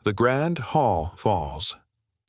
The grand hall falls.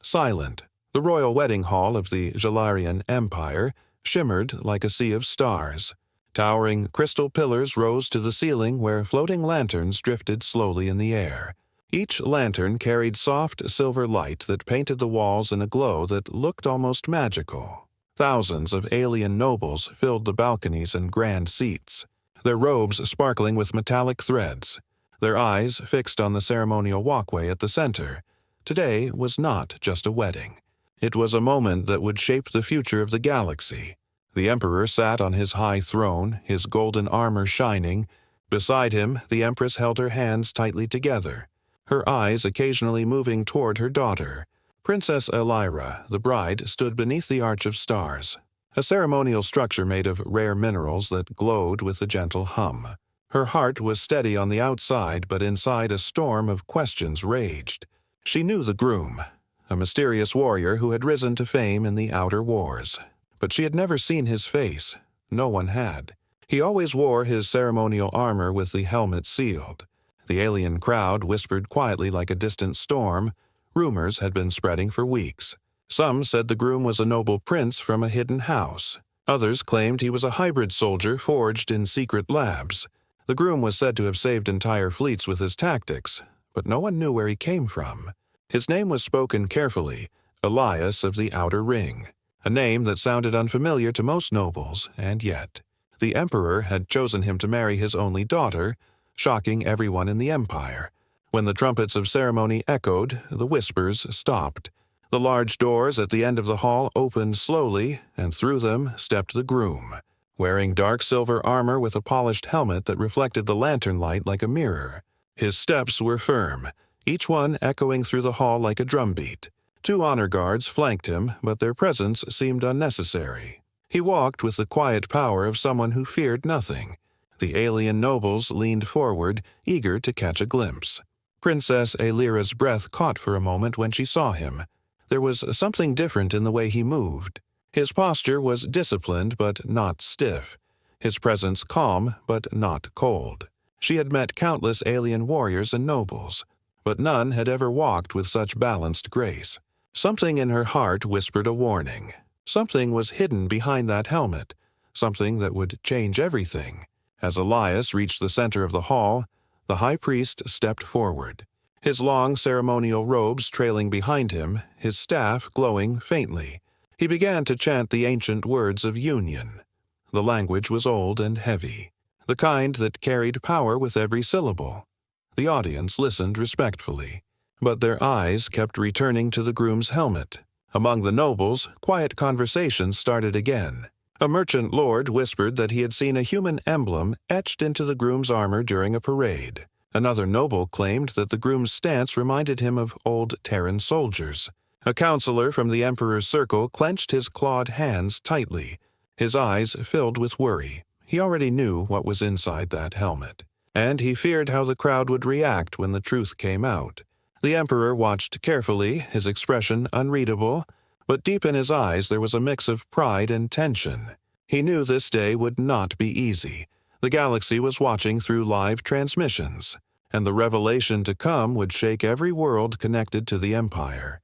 Silent, the royal wedding hall of the Jalarian Empire shimmered like a sea of stars. Towering crystal pillars rose to the ceiling where floating lanterns drifted slowly in the air. Each lantern carried soft silver light that painted the walls in a glow that looked almost magical. Thousands of alien nobles filled the balconies and grand seats, their robes sparkling with metallic threads, their eyes fixed on the ceremonial walkway at the center. Today was not just a wedding. It was a moment that would shape the future of the galaxy. The Emperor sat on his high throne, his golden armor shining. Beside him, the Empress held her hands tightly together, her eyes occasionally moving toward her daughter. Princess Aelira, the bride, stood beneath the arch of stars, a ceremonial structure made of rare minerals that glowed with a gentle hum. Her heart was steady on the outside, but inside a storm of questions raged. She knew the Groom, a mysterious warrior who had risen to fame in the outer wars. But she had never seen his face. No one had. He always wore his ceremonial armor with the helmet sealed. The alien crowd whispered quietly like a distant storm. Rumors had been spreading for weeks. Some said the Groom was a noble prince from a hidden house. Others claimed he was a hybrid soldier forged in secret labs. The Groom was said to have saved entire fleets with his tactics, but no one knew where he came from. His name was spoken carefully, Elias of the Outer Ring, a name that sounded unfamiliar to most nobles, and yet the Emperor had chosen him to marry his only daughter, shocking everyone in the Empire. When the trumpets of ceremony echoed, the whispers stopped. The large doors at the end of the hall opened slowly, and through them stepped the Groom, wearing dark silver armor with a polished helmet that reflected the lantern light like a mirror. His steps were firm, each one echoing through the hall like a drumbeat. 2 honor guards flanked him, but their presence seemed unnecessary. He walked with the quiet power of someone who feared nothing. The alien nobles leaned forward, eager to catch a glimpse. Princess Aelira's breath caught for a moment when she saw him. There was something different in the way he moved. His posture was disciplined but not stiff, his presence calm but not cold. She had met countless alien warriors and nobles, but none had ever walked with such balanced grace. Something in her heart whispered a warning. Something was hidden behind that helmet, something that would change everything. As Elias reached the center of the hall, the high priest stepped forward, his long ceremonial robes trailing behind him, his staff glowing faintly. He began to chant the ancient words of union. The language was old and heavy, the kind that carried power with every syllable. The audience listened respectfully, but their eyes kept returning to the Groom's helmet. Among the nobles, quiet conversations started again. A merchant lord whispered that he had seen a human emblem etched into the Groom's armor during a parade. Another noble claimed that the Groom's stance reminded him of old Terran soldiers. A counselor from the Emperor's circle clenched his clawed hands tightly, his eyes filled with worry. He already knew what was inside that helmet, and he feared how the crowd would react when the truth came out. The Emperor watched carefully, his expression unreadable, but deep in his eyes there was a mix of pride and tension. He knew this day would not be easy. The galaxy was watching through live transmissions, and the revelation to come would shake every world connected to the Empire.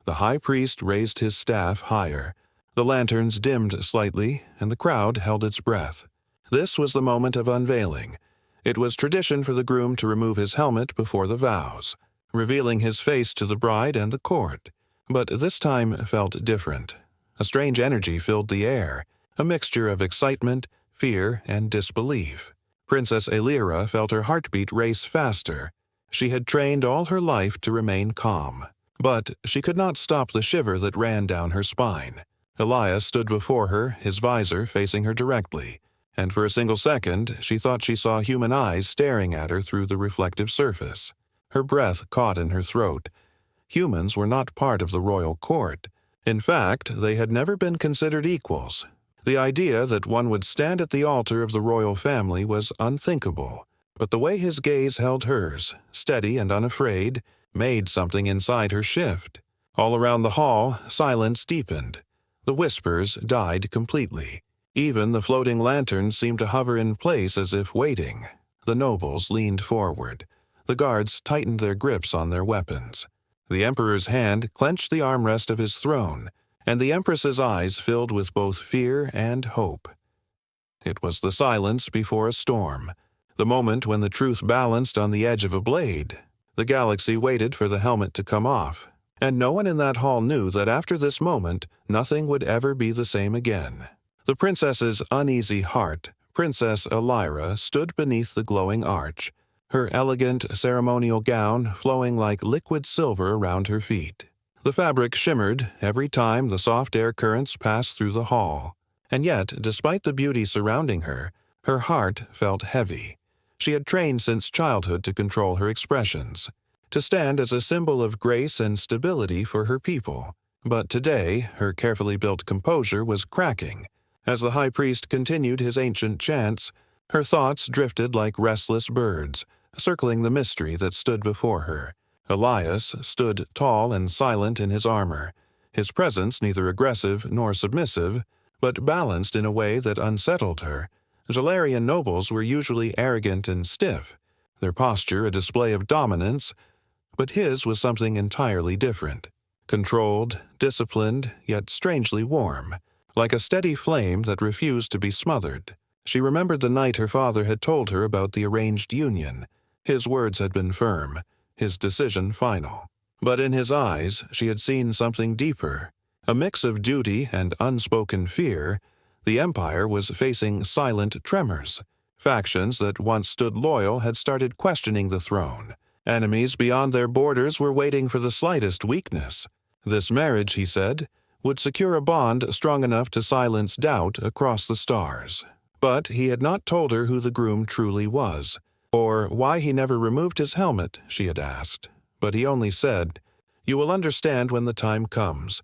The high priest raised his staff higher. The lanterns dimmed slightly, and the crowd held its breath. This was the moment of unveiling. It was tradition for the Groom to remove his helmet before the vows, revealing his face to the bride and the court. But this time felt different. A strange energy filled the air, a mixture of excitement, fear, and disbelief. Princess Aelira felt her heartbeat race faster. She had trained all her life to remain calm, but she could not stop the shiver that ran down her spine. Elias stood before her, his visor facing her directly, and for a single second she thought she saw human eyes staring at her through the reflective surface. Her breath caught in her throat. Humans were not part of the royal court. In fact, they had never been considered equals. The idea that one would stand at the altar of the royal family was unthinkable, but the way his gaze held hers, steady and unafraid, made something inside her shift. All around the hall, silence deepened. The whispers died completely. Even the floating lanterns seemed to hover in place as if waiting. The nobles leaned forward. The guards tightened their grips on their weapons. The Emperor's hand clenched the armrest of his throne, and the Empress's eyes filled with both fear and hope. It was the silence before a storm, the moment when the truth balanced on the edge of a blade. The galaxy waited for the helmet to come off, and no one in that hall knew that after this moment, nothing would ever be the same again. The princess's uneasy heart, Princess Aelira, stood beneath the glowing arch, her elegant ceremonial gown flowing like liquid silver around her feet. The fabric shimmered every time the soft air currents passed through the hall. And yet, despite the beauty surrounding her, her heart felt heavy. She had trained since childhood to control her expressions, to stand as a symbol of grace and stability for her people. But today, her carefully built composure was cracking. As the high priest continued his ancient chants, her thoughts drifted like restless birds, circling the mystery that stood before her. Elias stood tall and silent in his armor, his presence neither aggressive nor submissive, but balanced in a way that unsettled her. Jalarian nobles were usually arrogant and stiff, their posture a display of dominance, but his was something entirely different. Controlled, disciplined, yet strangely warm, like a steady flame that refused to be smothered. She remembered the night her father had told her about the arranged union. His words had been firm, his decision final. But in his eyes she had seen something deeper. A mix of duty and unspoken fear. The Empire was facing silent tremors. Factions that once stood loyal had started questioning the throne. Enemies beyond their borders were waiting for the slightest weakness. This marriage, he said, would secure a bond strong enough to silence doubt across the stars. But he had not told her who the groom truly was, or why he never removed his helmet, she had asked. But he only said, "You will understand when the time comes."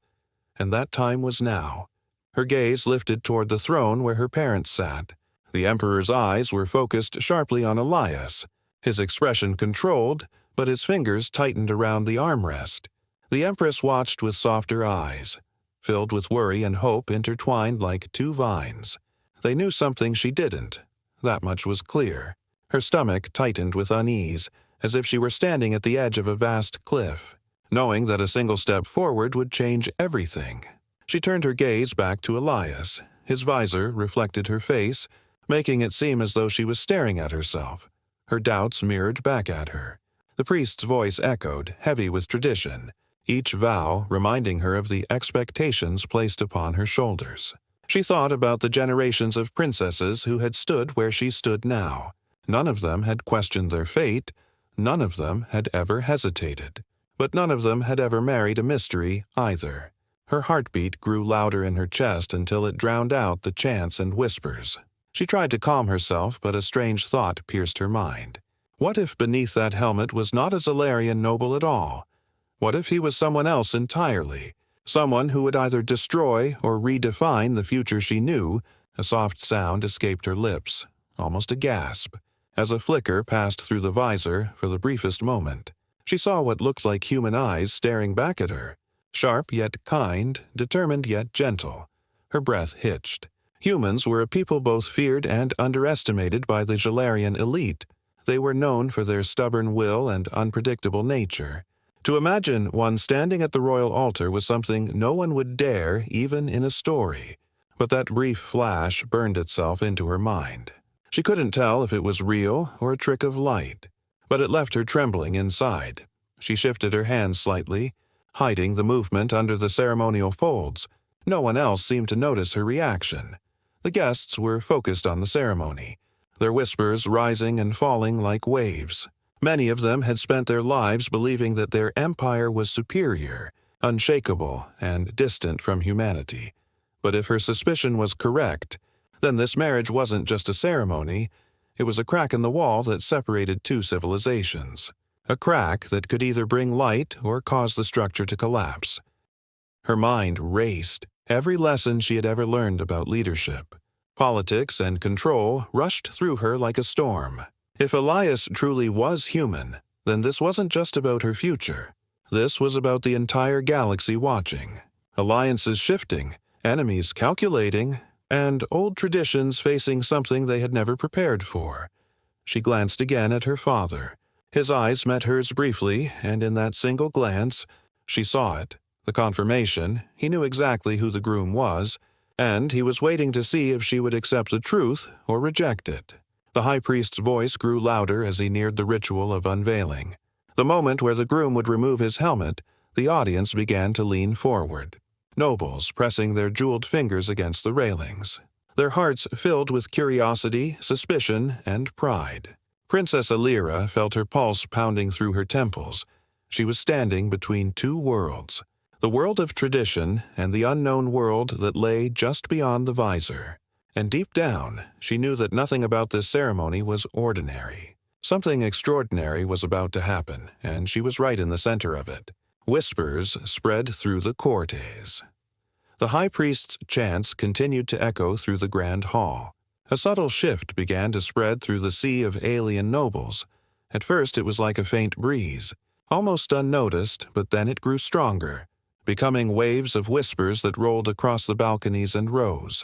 And that time was now. Her gaze lifted toward the throne where her parents sat. The Emperor's eyes were focused sharply on Elias, his expression controlled, but his fingers tightened around the armrest. The Empress watched with softer eyes, filled with worry and hope intertwined like two vines. They knew something she didn't. That much was clear. Her stomach tightened with unease, as if she were standing at the edge of a vast cliff, knowing that a single step forward would change everything. She turned her gaze back to Elias. His visor reflected her face, making it seem as though she was staring at herself. Her doubts mirrored back at her. The priest's voice echoed, heavy with tradition, each vow reminding her of the expectations placed upon her shoulders. She thought about the generations of princesses who had stood where she stood now. None of them had questioned their fate. None of them had ever hesitated. But none of them had ever married a mystery either. Her heartbeat grew louder in her chest until it drowned out the chants and whispers. She tried to calm herself, but a strange thought pierced her mind. What if beneath that helmet was not a Zalarian noble at all? What if he was someone else entirely? Someone who would either destroy or redefine the future she knew? A soft sound escaped her lips, almost a gasp, as a flicker passed through the visor for the briefest moment. She saw what looked like human eyes staring back at her, sharp yet kind, determined yet gentle. Her breath hitched. Humans were a people both feared and underestimated by the Jalarian elite. They were known for their stubborn will and unpredictable nature. To imagine one standing at the royal altar was something no one would dare, even in a story. But that brief flash burned itself into her mind. She couldn't tell if it was real or a trick of light, but it left her trembling inside. She shifted her hands slightly, hiding the movement under the ceremonial folds. No one else seemed to notice her reaction. The guests were focused on the ceremony, their whispers rising and falling like waves. Many of them had spent their lives believing that their empire was superior, unshakable, and distant from humanity. But if her suspicion was correct, then this marriage wasn't just a ceremony. It was a crack in the wall that separated two civilizations. A crack that could either bring light or cause the structure to collapse. Her mind raced. Every lesson she had ever learned about leadership, politics, and control rushed through her like a storm. If Elias truly was human, then this wasn't just about her future. This was about the entire galaxy watching. Alliances shifting, enemies calculating, and old traditions facing something they had never prepared for. She glanced again at her father, His eyes met hers briefly, and in that single glance, she saw it. The confirmation, he knew exactly who the groom was, and he was waiting to see if she would accept the truth or reject it. The high priest's voice grew louder as he neared the ritual of unveiling. The moment where the groom would remove his helmet, the audience began to lean forward, nobles pressing their jeweled fingers against the railings, their hearts filled with curiosity, suspicion, and pride. Princess Aelira felt her pulse pounding through her temples. She was standing between two worlds, the world of tradition and the unknown world that lay just beyond the visor. And deep down, she knew that nothing about this ceremony was ordinary. Something extraordinary was about to happen, and she was right in the center of it. Whispers spread through the cortes. The high priest's chants continued to echo through the grand hall. A subtle shift began to spread through the sea of alien nobles. At first it was like a faint breeze, almost unnoticed, but then it grew stronger, becoming waves of whispers that rolled across the balconies and rose.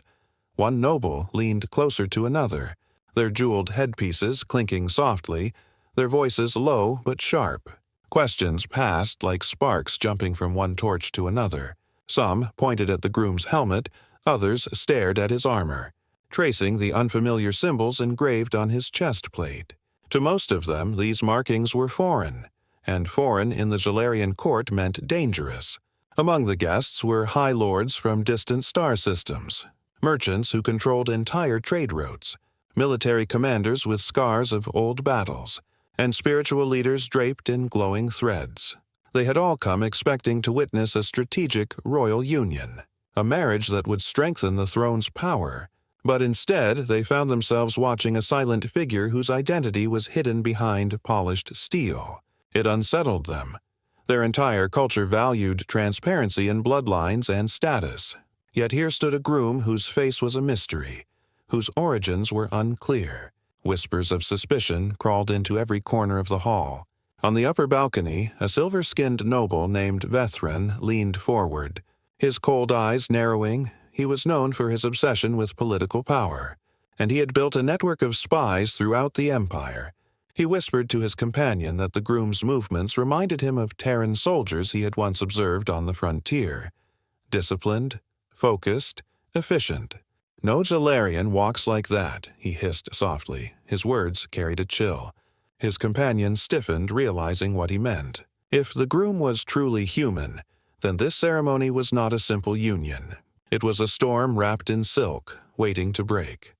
One noble leaned closer to another, their jeweled headpieces clinking softly, their voices low but sharp. Questions passed like sparks jumping from one torch to another. Some pointed at the groom's helmet, others stared at his armor, tracing the unfamiliar symbols engraved on his chest plate. To most of them, these markings were foreign, and foreign in the Jalarian court meant dangerous. Among the guests were high lords from distant star systems, merchants who controlled entire trade routes, military commanders with scars of old battles, and spiritual leaders draped in glowing threads. They had all come expecting to witness a strategic royal union, a marriage that would strengthen the throne's power. But instead, they found themselves watching a silent figure whose identity was hidden behind polished steel. It unsettled them. Their entire culture valued transparency in bloodlines and status. Yet here stood a groom whose face was a mystery, whose origins were unclear. Whispers of suspicion crawled into every corner of the hall. On the upper balcony, a silver-skinned noble named Vethran leaned forward. His cold eyes narrowing, he was known for his obsession with political power, and he had built a network of spies throughout the empire. He whispered to his companion that the groom's movements reminded him of Terran soldiers he had once observed on the frontier. Disciplined, focused, efficient. "No Jalarian walks like that," he hissed softly. His words carried a chill. His companion stiffened, realizing what he meant. If the groom was truly human, then this ceremony was not a simple union. It was a storm wrapped in silk, waiting to break.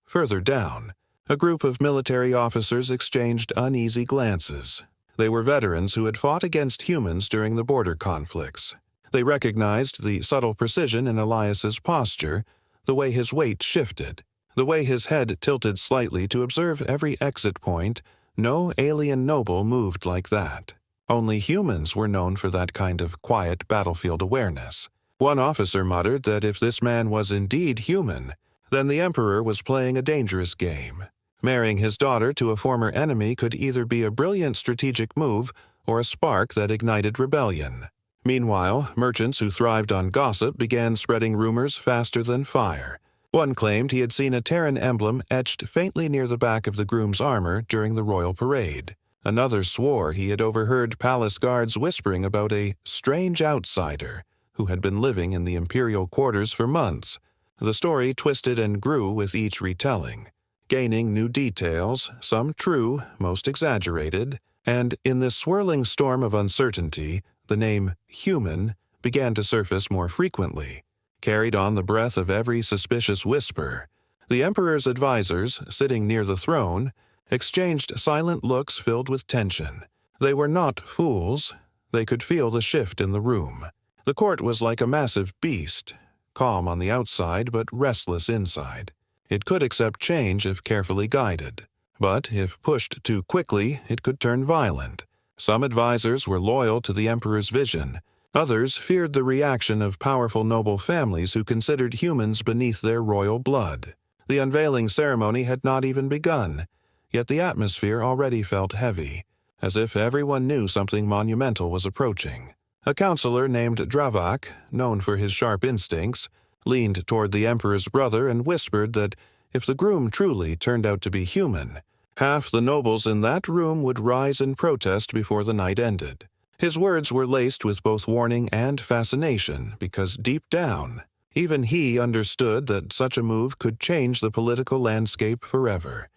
Further down, a group of military officers exchanged uneasy glances. They were veterans who had fought against humans during the border conflicts. They recognized the subtle precision in Elias's posture, the way his weight shifted, the way his head tilted slightly to observe every exit point. No alien noble moved like that. Only humans were known for that kind of quiet battlefield awareness. One officer muttered that if this man was indeed human, then the Emperor was playing a dangerous game. Marrying his daughter to a former enemy could either be a brilliant strategic move or a spark that ignited rebellion. Meanwhile, merchants who thrived on gossip began spreading rumors faster than fire. One claimed he had seen a Terran emblem etched faintly near the back of the groom's armor during the royal parade. Another swore he had overheard palace guards whispering about a strange outsider who had been living in the imperial quarters for months. The story twisted and grew with each retelling, gaining new details, some true, most exaggerated, and in this swirling storm of uncertainty, the name human began to surface more frequently, carried on the breath of every suspicious whisper. The Emperor's advisors, sitting near the throne, exchanged silent looks filled with tension. They were not fools. They could feel the shift in the room. The court was like a massive beast, calm on the outside but restless inside. It could accept change if carefully guided, but if pushed too quickly, it could turn violent. Some advisors were loyal to the Emperor's vision. Others feared the reaction of powerful noble families who considered humans beneath their royal blood. The unveiling ceremony had not even begun, yet the atmosphere already felt heavy, as if everyone knew something monumental was approaching. A counselor named Dravak, known for his sharp instincts, leaned toward the Emperor's brother and whispered that if the groom truly turned out to be human, Half the nobles in that room would rise in protest before the night ended. His words were laced with both warning and fascination because deep down, even he understood that such a move could change the political landscape forever.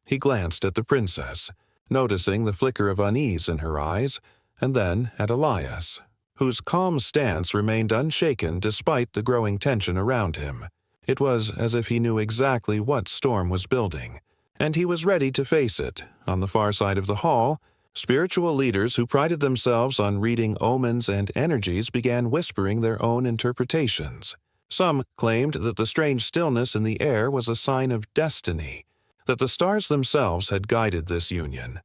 He glanced at the princess, noticing the flicker of unease in her eyes, and then at Elias, whose calm stance remained unshaken despite the growing tension around him. It was as if he knew exactly what storm was building, and he was ready to face it. On the far side of the hall, spiritual leaders who prided themselves on reading omens and energies began whispering their own interpretations. Some claimed that the strange stillness in the air was a sign of destiny, that the stars themselves had guided this union.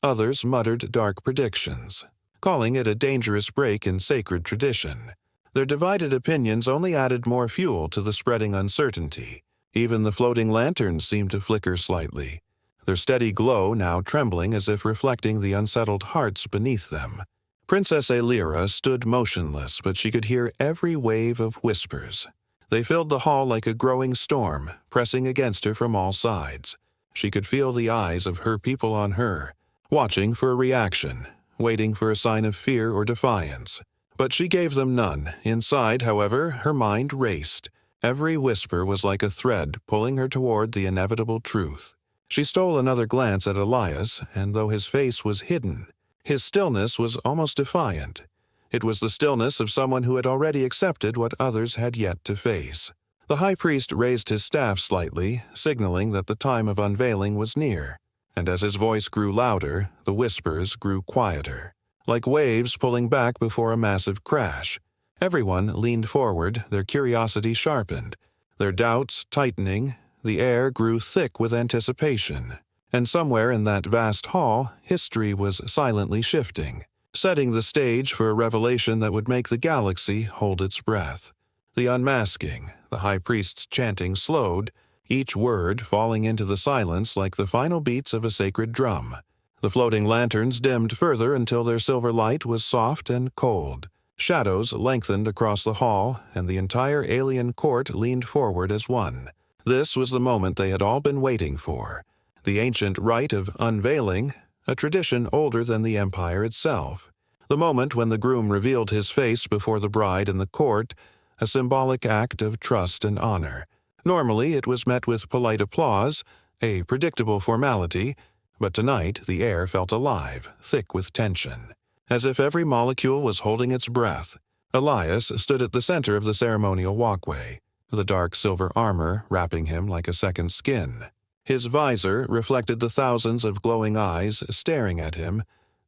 Others muttered dark predictions, calling it a dangerous break in sacred tradition. Their divided opinions only added more fuel to the spreading uncertainty. Even the floating lanterns seemed to flicker slightly, their steady glow now trembling as if reflecting the unsettled hearts beneath them. Princess Aelira stood motionless, but she could hear every wave of whispers. They filled the hall like a growing storm, pressing against her from all sides. She could feel the eyes of her people on her, watching for a reaction, waiting for a sign of fear or defiance. But she gave them none. Inside, however, her mind raced. Every whisper was like a thread pulling her toward the inevitable truth. She stole another glance at Elias, and though his face was hidden, his stillness was almost defiant. It was the stillness of someone who had already accepted what others had yet to face. The high priest raised his staff slightly, signaling that the time of unveiling was near, and as his voice grew louder, the whispers grew quieter, like waves pulling back before a massive crash. Everyone leaned forward, their curiosity sharpened, their doubts tightening. The air grew thick with anticipation, and somewhere in that vast hall, history was silently shifting, setting the stage for a revelation that would make the galaxy hold its breath. The unmasking, the high priest's chanting slowed, each word falling into the silence like the final beats of a sacred drum. The floating lanterns dimmed further until their silver light was soft and cold. Shadows lengthened across the hall, and the entire alien court leaned forward as one. This was the moment they had all been waiting for. The ancient rite of unveiling, a tradition older than the empire itself. The moment when the groom revealed his face before the bride in the court, a symbolic act of trust and honor. Normally it was met with polite applause, a predictable formality, but tonight the air felt alive, thick with tension, as if every molecule was holding its breath. Elias stood at the center of the ceremonial walkway, the dark silver armor wrapping him like a second skin. His visor reflected the thousands of glowing eyes staring at him,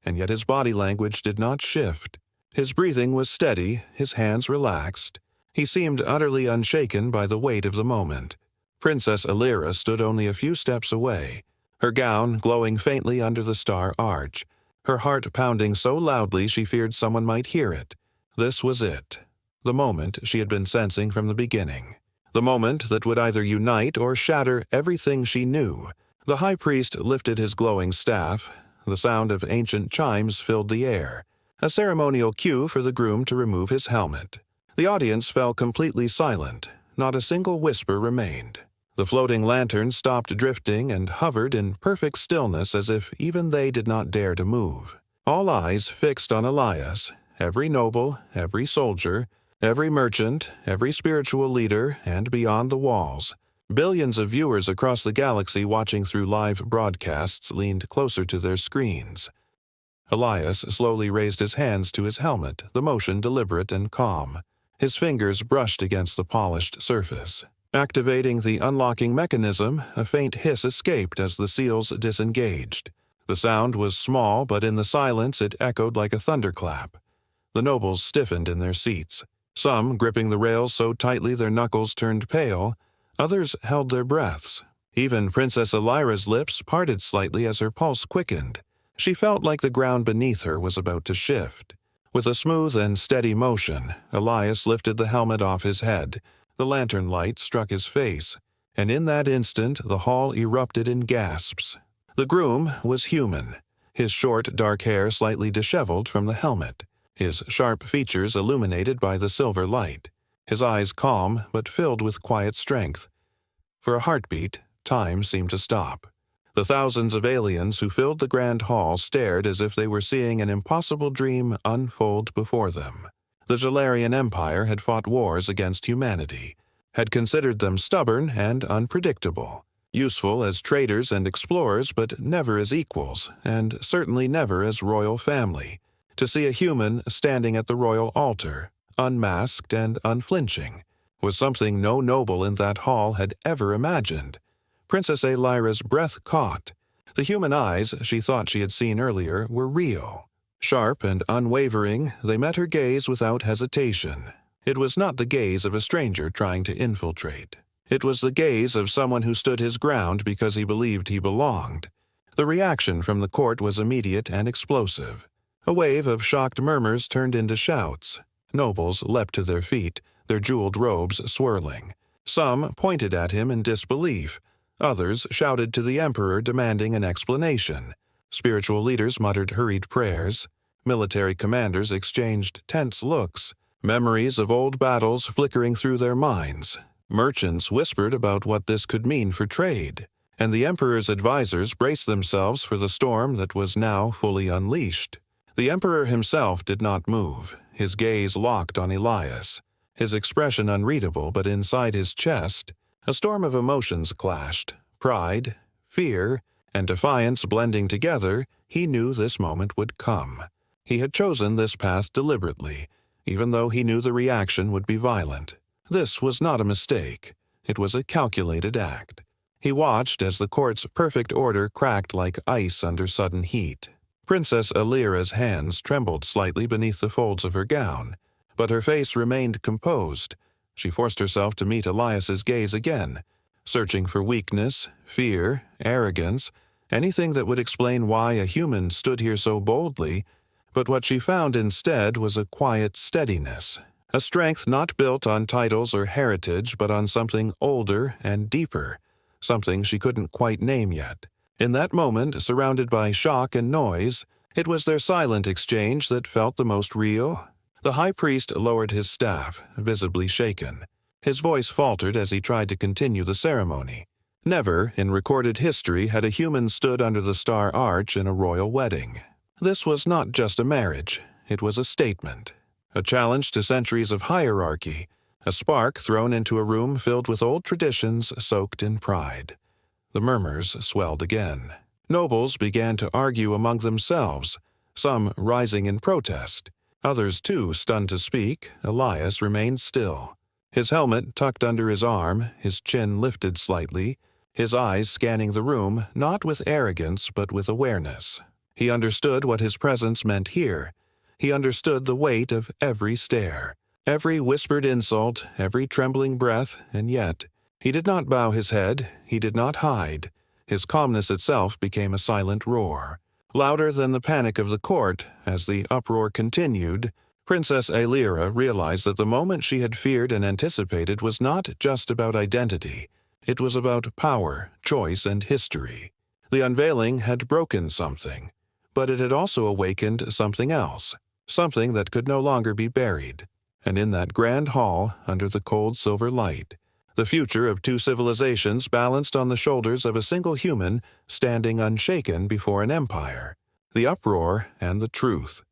and yet his body language did not shift. His breathing was steady, his hands relaxed. He seemed utterly unshaken by the weight of the moment. Princess Aelira stood only a few steps away, her gown glowing faintly under the star arch, her heart pounding so loudly she feared someone might hear it. This was it. The moment she had been sensing from the beginning. The moment that would either unite or shatter everything she knew. The high priest lifted his glowing staff. The sound of ancient chimes filled the air, a ceremonial cue for the groom to remove his helmet. The audience fell completely silent. Not a single whisper remained. The floating lanterns stopped drifting and hovered in perfect stillness as if even they did not dare to move. All eyes fixed on Elias, every noble, every soldier, every merchant, every spiritual leader, and beyond the walls. Billions of viewers across the galaxy watching through live broadcasts leaned closer to their screens. Elias slowly raised his hands to his helmet, the motion deliberate and calm. His fingers brushed against the polished surface. Activating the unlocking mechanism, a faint hiss escaped as the seals disengaged. The sound was small, but in the silence it echoed like a thunderclap. The nobles stiffened in their seats, some gripping the rails so tightly their knuckles turned pale, others held their breaths. Even Princess Aelira's lips parted slightly as her pulse quickened. She felt like the ground beneath her was about to shift. With a smooth and steady motion, Elias lifted the helmet off his head. The lantern light struck his face, and in that instant the hall erupted in gasps. The groom was human, his short, dark hair slightly disheveled from the helmet, his sharp features illuminated by the silver light, his eyes calm but filled with quiet strength. For a heartbeat, time seemed to stop. The thousands of aliens who filled the grand hall stared as if they were seeing an impossible dream unfold before them. The Jalarian Empire had fought wars against humanity, had considered them stubborn and unpredictable, useful as traders and explorers but never as equals, and certainly never as royal family. To see a human standing at the royal altar, unmasked and unflinching, was something no noble in that hall had ever imagined. Princess Aelira's breath caught. The human eyes she thought she had seen earlier were real. Sharp and unwavering, they met her gaze without hesitation. It was not the gaze of a stranger trying to infiltrate. It was the gaze of someone who stood his ground because he believed he belonged. The reaction from the court was immediate and explosive. A wave of shocked murmurs turned into shouts. Nobles leapt to their feet, their jeweled robes swirling. Some pointed at him in disbelief. Others shouted to the emperor demanding an explanation. Spiritual leaders muttered hurried prayers. Military commanders exchanged tense looks, memories of old battles flickering through their minds. Merchants whispered about what this could mean for trade, and the emperor's advisors braced themselves for the storm that was now fully unleashed. The emperor himself did not move, his gaze locked on Elias, his expression unreadable, but inside his chest, a storm of emotions clashed. Pride, fear, and defiance blending together, he knew this moment would come. He had chosen this path deliberately, even though he knew the reaction would be violent. This was not a mistake. It was a calculated act. He watched as the court's perfect order cracked like ice under sudden heat. Princess Aelira's hands trembled slightly beneath the folds of her gown, but her face remained composed. She forced herself to meet Elias's gaze again, searching for weakness, fear, arrogance, anything that would explain why a human stood here so boldly, but what she found instead was a quiet steadiness, a strength not built on titles or heritage but on something older and deeper, something she couldn't quite name yet. In that moment, surrounded by shock and noise, it was their silent exchange that felt the most real. The high priest lowered his staff, visibly shaken. His voice faltered as he tried to continue the ceremony. Never, in recorded history, had a human stood under the star arch in a royal wedding. This was not just a marriage, it was a statement, a challenge to centuries of hierarchy, a spark thrown into a room filled with old traditions soaked in pride. The murmurs swelled again. Nobles began to argue among themselves, some rising in protest. Others, too, stunned to speak. Elias remained still. His helmet tucked under his arm, his chin lifted slightly, his eyes scanning the room, not with arrogance but with awareness. He understood what his presence meant here. He understood the weight of every stare, every whispered insult, every trembling breath, and yet he did not bow his head, he did not hide. His calmness itself became a silent roar. Louder than the panic of the court, as the uproar continued, Princess Aelira realized that the moment she had feared and anticipated was not just about identity. It was about power, choice, and history. The unveiling had broken something, but it had also awakened something else, something that could no longer be buried. And in that grand hall, under the cold silver light, the future of two civilizations balanced on the shoulders of a single human standing unshaken before an empire. The uproar and the truth.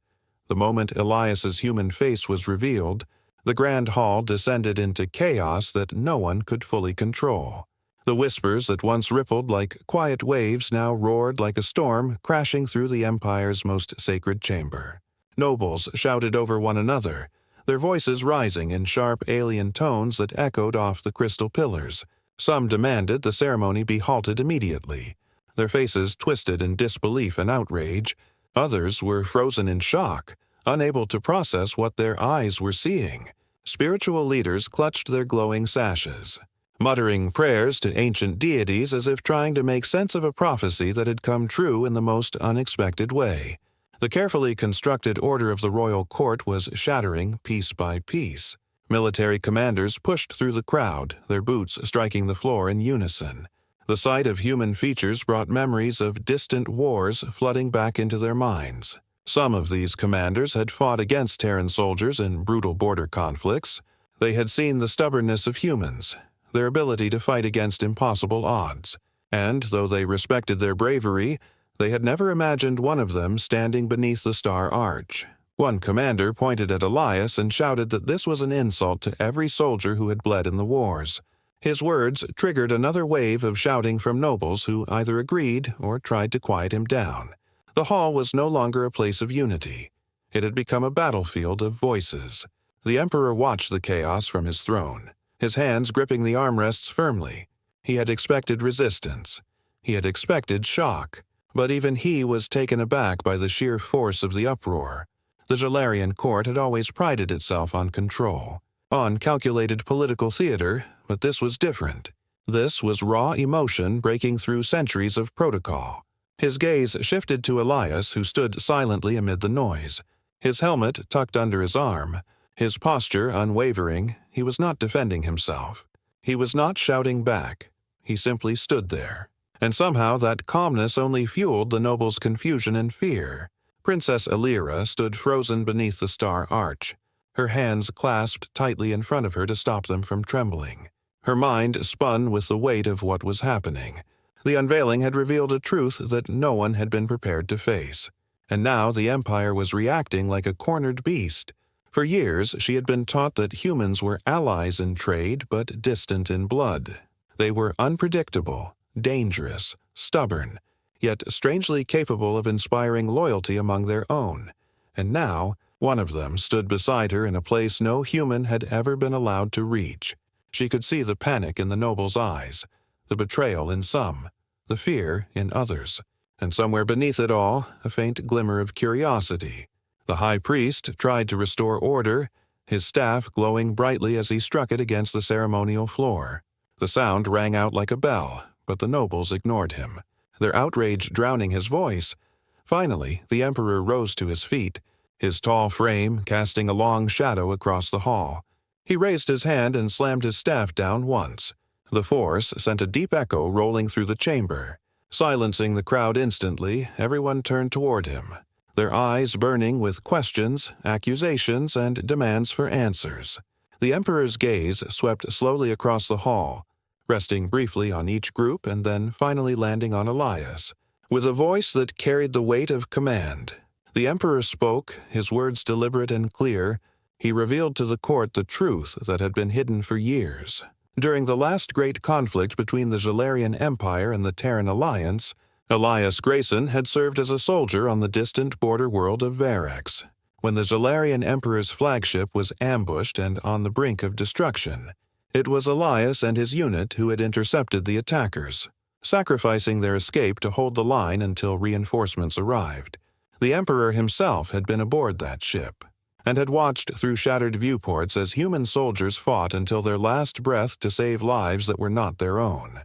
The moment Elias's human face was revealed, the grand hall descended into chaos that no one could fully control. The whispers that once rippled like quiet waves now roared like a storm crashing through the empire's most sacred chamber. Nobles shouted over one another, their voices rising in sharp alien tones that echoed off the crystal pillars. Some demanded the ceremony be halted immediately, their faces twisted in disbelief and outrage. Others were frozen in shock, unable to process what their eyes were seeing. Spiritual leaders clutched their glowing sashes, muttering prayers to ancient deities as if trying to make sense of a prophecy that had come true in the most unexpected way. The carefully constructed order of the royal court was shattering piece by piece. Military commanders pushed through the crowd, their boots striking the floor in unison. The sight of human features brought memories of distant wars flooding back into their minds. Some of these commanders had fought against Terran soldiers in brutal border conflicts. They had seen the stubbornness of humans, their ability to fight against impossible odds. And though they respected their bravery, they had never imagined one of them standing beneath the Star Arch. One commander pointed at Elias and shouted that this was an insult to every soldier who had bled in the wars. His words triggered another wave of shouting from nobles who either agreed or tried to quiet him down. The hall was no longer a place of unity. It had become a battlefield of voices. The emperor watched the chaos from his throne, his hands gripping the armrests firmly. He had expected resistance. He had expected shock. But even he was taken aback by the sheer force of the uproar. The Jalarian court had always prided itself on control, on calculated political theater, but this was different. This was raw emotion breaking through centuries of protocol. His gaze shifted to Elias, who stood silently amid the noise, his helmet tucked under his arm, his posture unwavering. He was not defending himself. He was not shouting back. He simply stood there. And somehow that calmness only fueled the noble's confusion and fear. Princess Aelira stood frozen beneath the Star Arch, her hands clasped tightly in front of her to stop them from trembling. Her mind spun with the weight of what was happening. The unveiling had revealed a truth that no one had been prepared to face. And now the Empire was reacting like a cornered beast. For years she had been taught that humans were allies in trade but distant in blood. They were unpredictable, dangerous, stubborn, yet strangely capable of inspiring loyalty among their own. And now, one of them stood beside her in a place no human had ever been allowed to reach. She could see the panic in the noble's eyes, the betrayal in some, the fear in others, and somewhere beneath it all, a faint glimmer of curiosity. The high priest tried to restore order, his staff glowing brightly as he struck it against the ceremonial floor. The sound rang out like a bell, but the nobles ignored him, their outrage drowning his voice. Finally, the emperor rose to his feet, his tall frame casting a long shadow across the hall. He raised his hand and slammed his staff down once. The force sent a deep echo rolling through the chamber. Silencing the crowd instantly, everyone turned toward him, their eyes burning with questions, accusations, and demands for answers. The emperor's gaze swept slowly across the hall, resting briefly on each group and then finally landing on Elias. With a voice that carried the weight of command, the emperor spoke, his words deliberate and clear. He revealed to the court the truth that had been hidden for years. During the last great conflict between the Jalarian Empire and the Terran Alliance, Elias Grayson had served as a soldier on the distant border world of Varex. When the Jalarian Emperor's flagship was ambushed and on the brink of destruction, it was Elias and his unit who had intercepted the attackers, sacrificing their escape to hold the line until reinforcements arrived. The Emperor himself had been aboard that ship, and had watched through shattered viewports as human soldiers fought until their last breath to save lives that were not their own.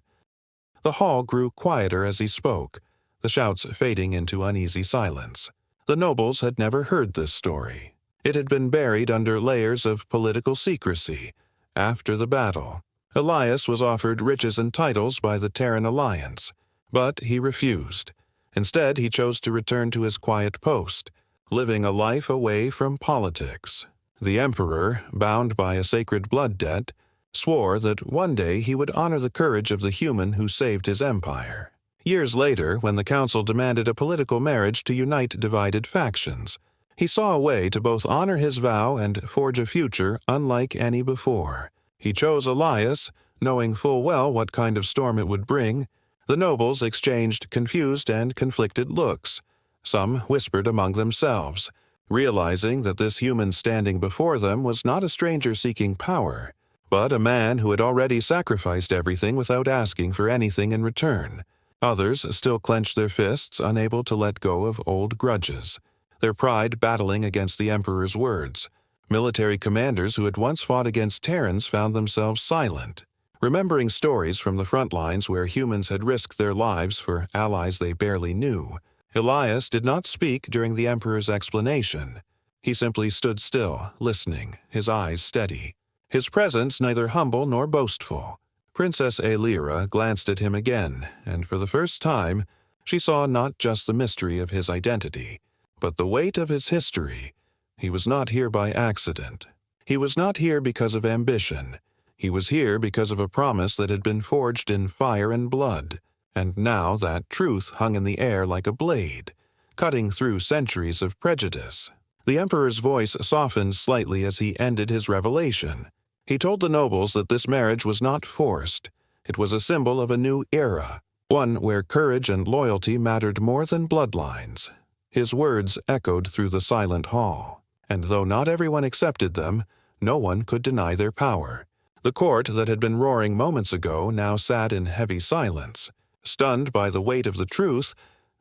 The hall grew quieter as he spoke, the shouts fading into uneasy silence. The nobles had never heard this story. It had been buried under layers of political secrecy. After the battle, Elias was offered riches and titles by the Terran Alliance, but he refused. Instead, he chose to return to his quiet post, living a life away from politics. The emperor, bound by a sacred blood debt, swore that one day he would honor the courage of the human who saved his empire. Years later, when the council demanded a political marriage to unite divided factions, he saw a way to both honor his vow and forge a future unlike any before. He chose Elias, knowing full well what kind of storm it would bring. The nobles exchanged confused and conflicted looks. Some whispered among themselves, realizing that this human standing before them was not a stranger seeking power, but a man who had already sacrificed everything without asking for anything in return. Others still clenched their fists, unable to let go of old grudges, their pride battling against the emperor's words. Military commanders who had once fought against Terrans found themselves silent, remembering stories from the front lines where humans had risked their lives for allies they barely knew. Elias did not speak during the emperor's explanation. He simply stood still, listening, his eyes steady, his presence neither humble nor boastful. Princess Aelira glanced at him again, and for the first time, she saw not just the mystery of his identity, but the weight of his history. He was not here by accident. He was not here because of ambition. He was here because of a promise that had been forged in fire and blood. and now that truth hung in the air like a blade, cutting through centuries of prejudice. The emperor's voice softened slightly as he ended his revelation. He told the nobles that this marriage was not forced. It was a symbol of a new era, one where courage and loyalty mattered more than bloodlines. His words echoed through the silent hall, and though not everyone accepted them, no one could deny their power. The court that had been roaring moments ago now sat in heavy silence. Stunned by the weight of the truth,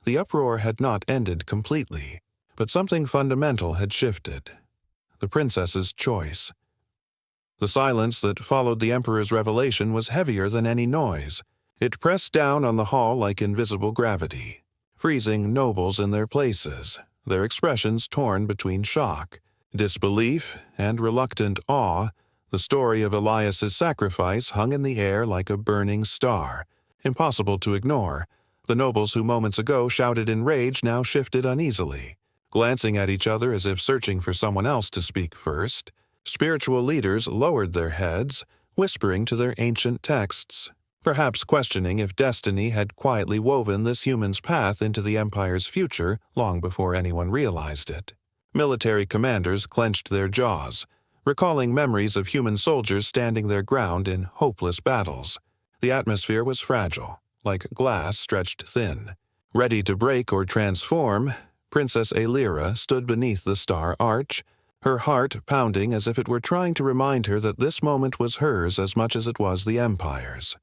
the uproar had not ended completely, but something fundamental had shifted. The princess's choice. The silence that followed the emperor's revelation was heavier than any noise. It pressed down on the hall like invisible gravity, freezing nobles in their places, their expressions torn between shock, disbelief, and reluctant awe. The story of Elias's sacrifice hung in the air like a burning star, impossible to ignore. The nobles who moments ago shouted in rage now shifted uneasily, glancing at each other as if searching for someone else to speak first. Spiritual leaders lowered their heads, whispering to their ancient texts, perhaps questioning if destiny had quietly woven this human's path into the Empire's future long before anyone realized it. Military commanders clenched their jaws, recalling memories of human soldiers standing their ground in hopeless battles. The atmosphere was fragile, like glass stretched thin. Ready to break or transform, Princess Aelira stood beneath the star arch, her heart pounding as if it were trying to remind her that this moment was hers as much as it was the Empire's.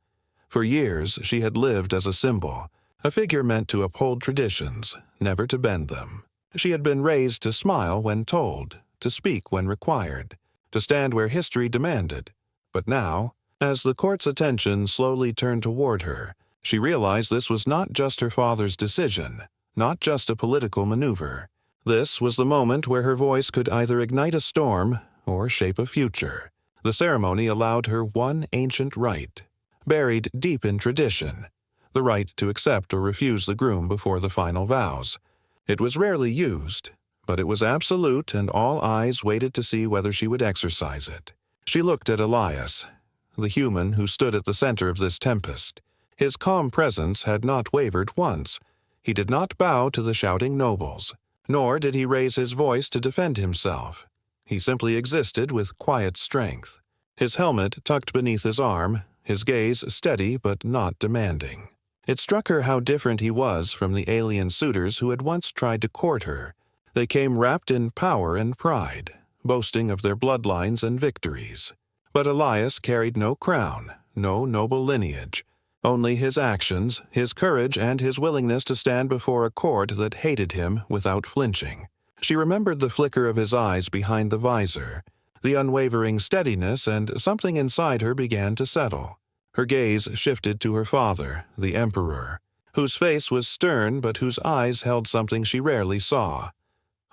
For years, she had lived as a symbol, a figure meant to uphold traditions, never to bend them. She had been raised to smile when told, to speak when required, to stand where history demanded. But now, as the court's attention slowly turned toward her, she realized this was not just her father's decision, not just a political maneuver. This was the moment where her voice could either ignite a storm or shape a future. The ceremony allowed her one ancient right, buried deep in tradition, the right to accept or refuse the groom before the final vows. It was rarely used, but it was absolute, and all eyes waited to see whether she would exercise it. She looked at Elias, the human who stood at the center of this tempest. His calm presence had not wavered once. He did not bow to the shouting nobles, nor did he raise his voice to defend himself. He simply existed with quiet strength, his helmet tucked beneath his arm, his gaze steady but not demanding. It struck her how different he was from the alien suitors who had once tried to court her. They came wrapped in power and pride, boasting of their bloodlines and victories. But Elias carried no crown, no noble lineage, only his actions, his courage, and his willingness to stand before a court that hated him without flinching. She remembered the flicker of his eyes behind the visor, the unwavering steadiness, and something inside her began to settle. Her gaze shifted to her father, the emperor, whose face was stern but whose eyes held something she rarely saw.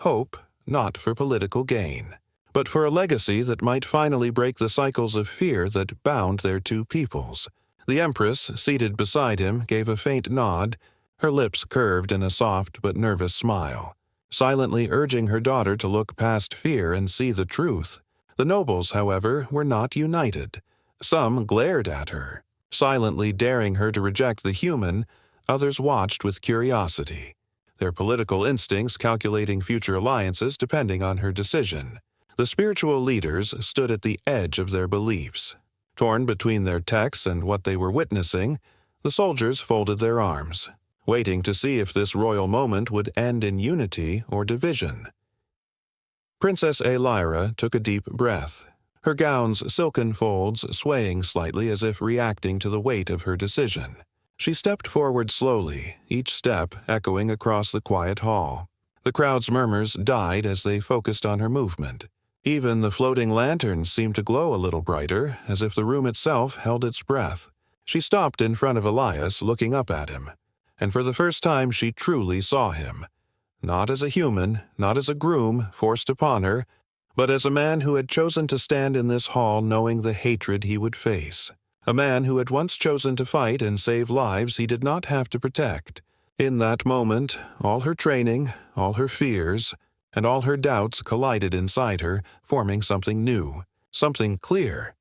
Hope, not for political gain, but for a legacy that might finally break the cycles of fear that bound their two peoples. The empress, seated beside him, gave a faint nod, her lips curved in a soft but nervous smile, silently urging her daughter to look past fear and see the truth. The nobles, however, were not united. Some glared at her, silently daring her to reject the human. Others watched with curiosity, their political instincts calculating future alliances depending on her decision. The spiritual leaders stood at the edge of their beliefs. Torn between their texts and what they were witnessing, the soldiers folded their arms, waiting to see if this royal moment would end in unity or division. Princess Aelira took a deep breath, her gown's silken folds swaying slightly as if reacting to the weight of her decision. She stepped forward slowly, each step echoing across the quiet hall. The crowd's murmurs died as they focused on her movement. Even the floating lanterns seemed to glow a little brighter, as if the room itself held its breath. She stopped in front of Elias, looking up at him, and for the first time she truly saw him. Not as a human, not as a groom forced upon her, but as a man who had chosen to stand in this hall knowing the hatred he would face. A man who had once chosen to fight and save lives he did not have to protect. In that moment, all her training, all her fears, and all her doubts collided inside her, forming something new, something clear.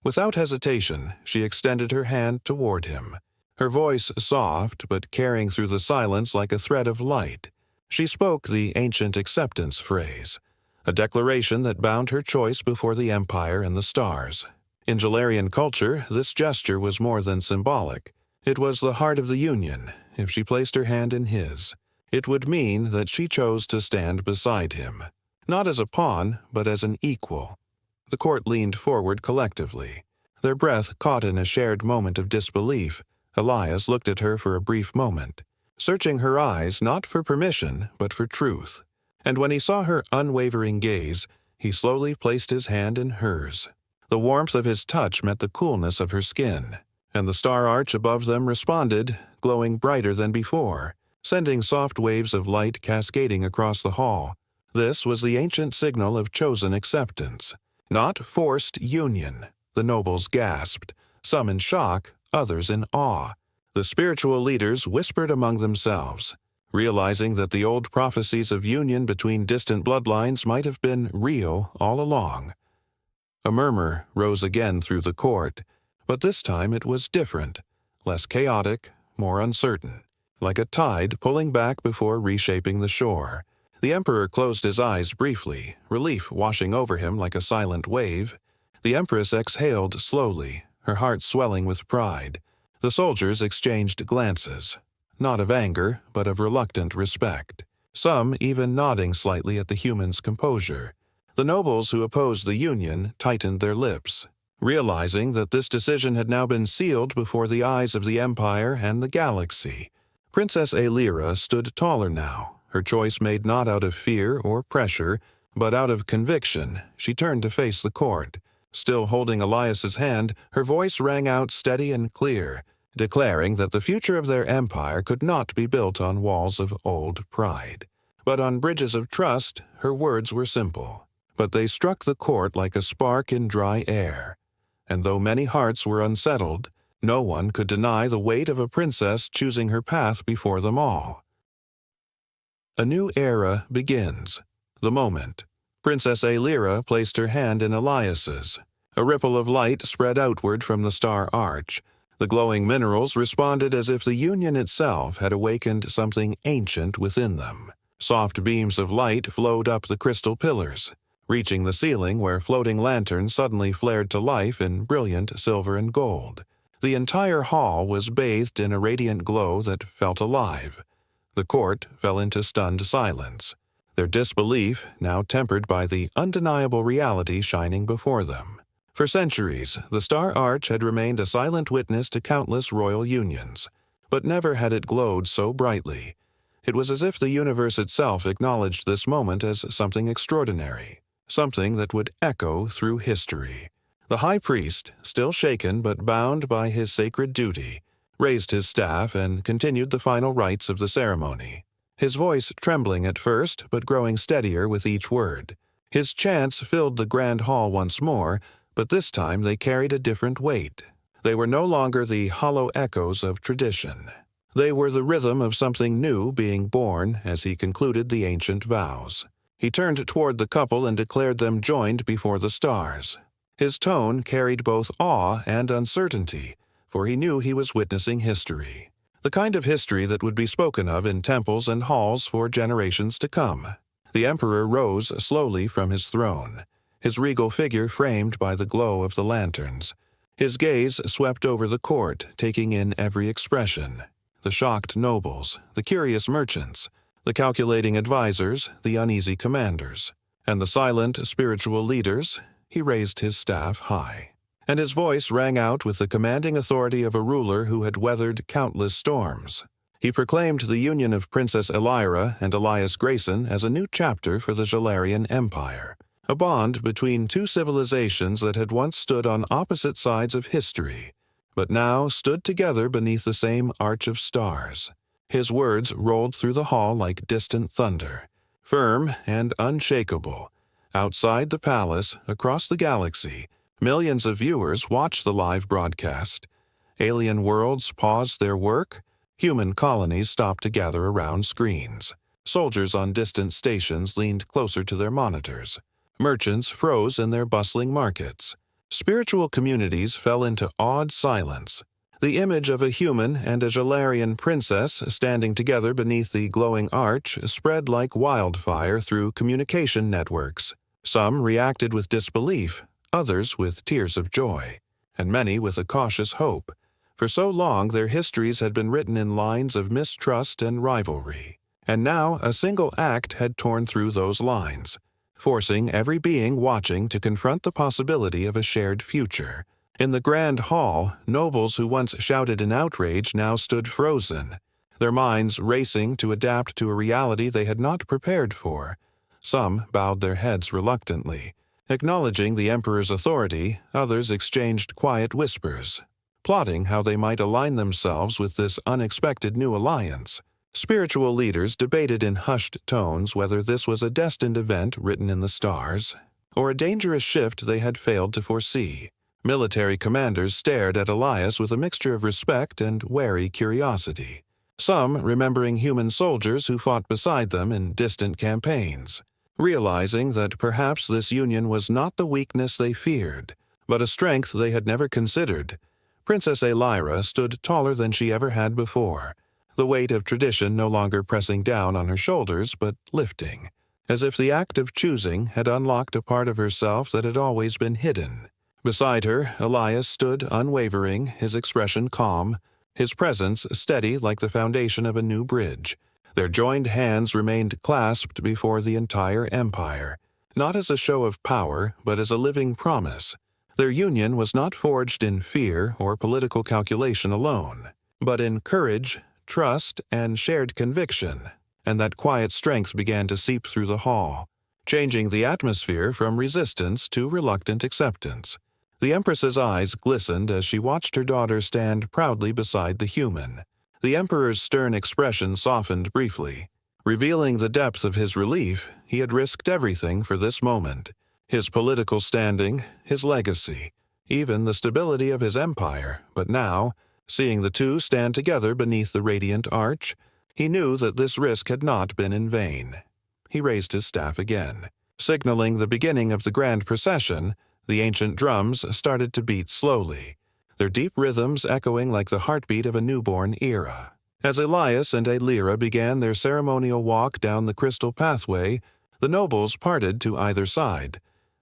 Without hesitation, she extended her hand toward him. her voice soft but carrying through the silence like a thread of light. She spoke the ancient acceptance phrase, a declaration that bound her choice before the Empire and the stars. In Jalarian culture, this gesture was more than symbolic. It was the heart of the union. If she placed her hand in his, it would mean that she chose to stand beside him, not as a pawn, but as an equal. The court leaned forward collectively. Their breath caught in a shared moment of disbelief. Elias looked at her for a brief moment, searching her eyes not for permission, but for truth. And when he saw her unwavering gaze, he slowly placed his hand in hers. The warmth of his touch met the coolness of her skin, and the star arch above them responded, glowing brighter than before, sending soft waves of light cascading across the hall. This was the ancient signal of chosen acceptance, not forced union. The nobles gasped, some in shock, others in awe. The spiritual leaders whispered among themselves, realizing that the old prophecies of union between distant bloodlines might have been real all along. A murmur rose again through the court, but this time it was different, less chaotic, more uncertain, like a tide pulling back before reshaping the shore. The emperor closed his eyes briefly, relief washing over him like a silent wave. The empress exhaled slowly, her heart swelling with pride. The soldiers exchanged glances, not of anger, but of reluctant respect, some even nodding slightly at the human's composure. The nobles who opposed the union tightened their lips, realizing that this decision had now been sealed before the eyes of the Empire and the galaxy. Princess Aelira stood taller now, her choice made not out of fear or pressure, but out of conviction. She turned to face the court. Still holding Elias's hand, her voice rang out steady and clear, declaring that the future of their empire could not be built on walls of old pride, but on bridges of trust. Her words were simple, but they struck the court like a spark in dry air. And though many hearts were unsettled, no one could deny the weight of a princess choosing her path before them all. A new era begins. The moment. Princess Aelira placed her hand in Elias's. A ripple of light spread outward from the star arch. The glowing minerals responded as if the union itself had awakened something ancient within them. Soft beams of light flowed up the crystal pillars, reaching the ceiling where floating lanterns suddenly flared to life in brilliant silver and gold. The entire hall was bathed in a radiant glow that felt alive. The court fell into stunned silence, their disbelief now tempered by the undeniable reality shining before them. For centuries, the Star Arch had remained a silent witness to countless royal unions, but never had it glowed so brightly. It was as if the universe itself acknowledged this moment as something extraordinary, something that would echo through history. The high priest, still shaken but bound by his sacred duty, raised his staff and continued the final rites of the ceremony, his voice trembling at first but growing steadier with each word. His chants filled the grand hall once more, but this time they carried a different weight. They were no longer the hollow echoes of tradition. They were the rhythm of something new being born as he concluded the ancient vows. He turned toward the couple and declared them joined before the stars. His tone carried both awe and uncertainty, for he knew he was witnessing history, the kind of history that would be spoken of in temples and halls for generations to come. The emperor rose slowly from his throne, his regal figure framed by the glow of the lanterns. His gaze swept over the court, taking in every expression: the shocked nobles, the curious merchants, the calculating advisors, the uneasy commanders, and the silent spiritual leaders. He raised his staff high, and his voice rang out with the commanding authority of a ruler who had weathered countless storms. He proclaimed the union of Princess Aelira and Elias Grayson as a new chapter for the Jalarian Empire, a bond between two civilizations that had once stood on opposite sides of history, but now stood together beneath the same arch of stars. His words rolled through the hall like distant thunder, firm and unshakable. Outside the palace, across the galaxy, millions of viewers watched the live broadcast. Alien worlds paused their work. Human colonies stopped to gather around screens. Soldiers on distant stations leaned closer to their monitors. Merchants froze in their bustling markets. Spiritual communities fell into awed silence. The image of a human and a Jalarian princess standing together beneath the glowing arch spread like wildfire through communication networks. Some reacted with disbelief, others with tears of joy, and many with a cautious hope. For so long their histories had been written in lines of mistrust and rivalry, and now a single act had torn through those lines, forcing every being watching to confront the possibility of a shared future. In the grand hall, nobles who once shouted in outrage now stood frozen, their minds racing to adapt to a reality they had not prepared for. Some bowed their heads reluctantly, acknowledging the emperor's authority. Others exchanged quiet whispers, plotting how they might align themselves with this unexpected new alliance. Spiritual leaders debated in hushed tones whether this was a destined event written in the stars, or a dangerous shift they had failed to foresee. Military commanders stared at Elias with a mixture of respect and wary curiosity, some remembering human soldiers who fought beside them in distant campaigns, realizing that perhaps this union was not the weakness they feared, but a strength they had never considered. Princess Aelira stood taller than she ever had before, the weight of tradition no longer pressing down on her shoulders but lifting, as if the act of choosing had unlocked a part of herself that had always been hidden. Beside her, Elias stood unwavering, his expression calm, his presence steady like the foundation of a new bridge. Their joined hands remained clasped before the entire empire, not as a show of power, but as a living promise. Their union was not forged in fear or political calculation alone, but in courage, trust, and shared conviction, and that quiet strength began to seep through the hall, changing the atmosphere from resistance to reluctant acceptance. The Empress's eyes glistened as she watched her daughter stand proudly beside the human. The Emperor's stern expression softened briefly, revealing the depth of his relief. He had risked everything for this moment: his political standing, his legacy, even the stability of his empire. But now, seeing the two stand together beneath the radiant arch, he knew that this risk had not been in vain. He raised his staff again, signaling the beginning of the grand procession. The ancient drums started to beat slowly, their deep rhythms echoing like the heartbeat of a newborn era. As Elias and Aelira began their ceremonial walk down the crystal pathway, the nobles parted to either side,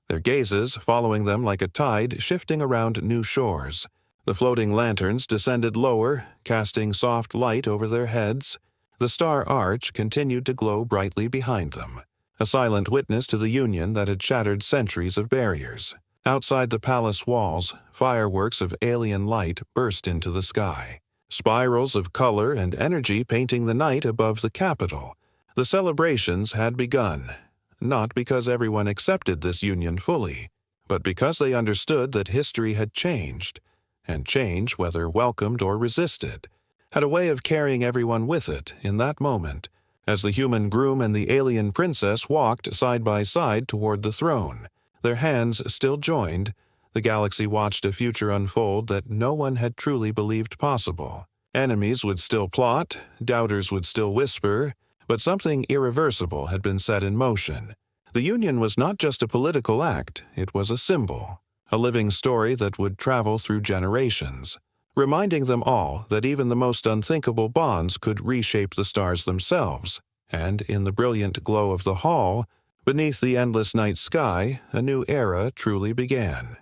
their gazes following them like a tide shifting around new shores. The floating lanterns descended lower, casting soft light over their heads. The star arch continued to glow brightly behind them, a silent witness to the union that had shattered centuries of barriers. Outside the palace walls, fireworks of alien light burst into the sky, spirals of color and energy painting the night above the capital. The celebrations had begun, not because everyone accepted this union fully, but because they understood that history had changed, and change, whether welcomed or resisted, had a way of carrying everyone with it in that moment. As the human groom and the alien princess walked side by side toward the throne, their hands still joined, the galaxy watched a future unfold that no one had truly believed possible. Enemies would still plot, doubters would still whisper, but something irreversible had been set in motion. The union was not just a political act, it was a symbol, a living story that would travel through generations, reminding them all that even the most unthinkable bonds could reshape the stars themselves. And in the brilliant glow of the hall, beneath the endless night sky, a new era truly began.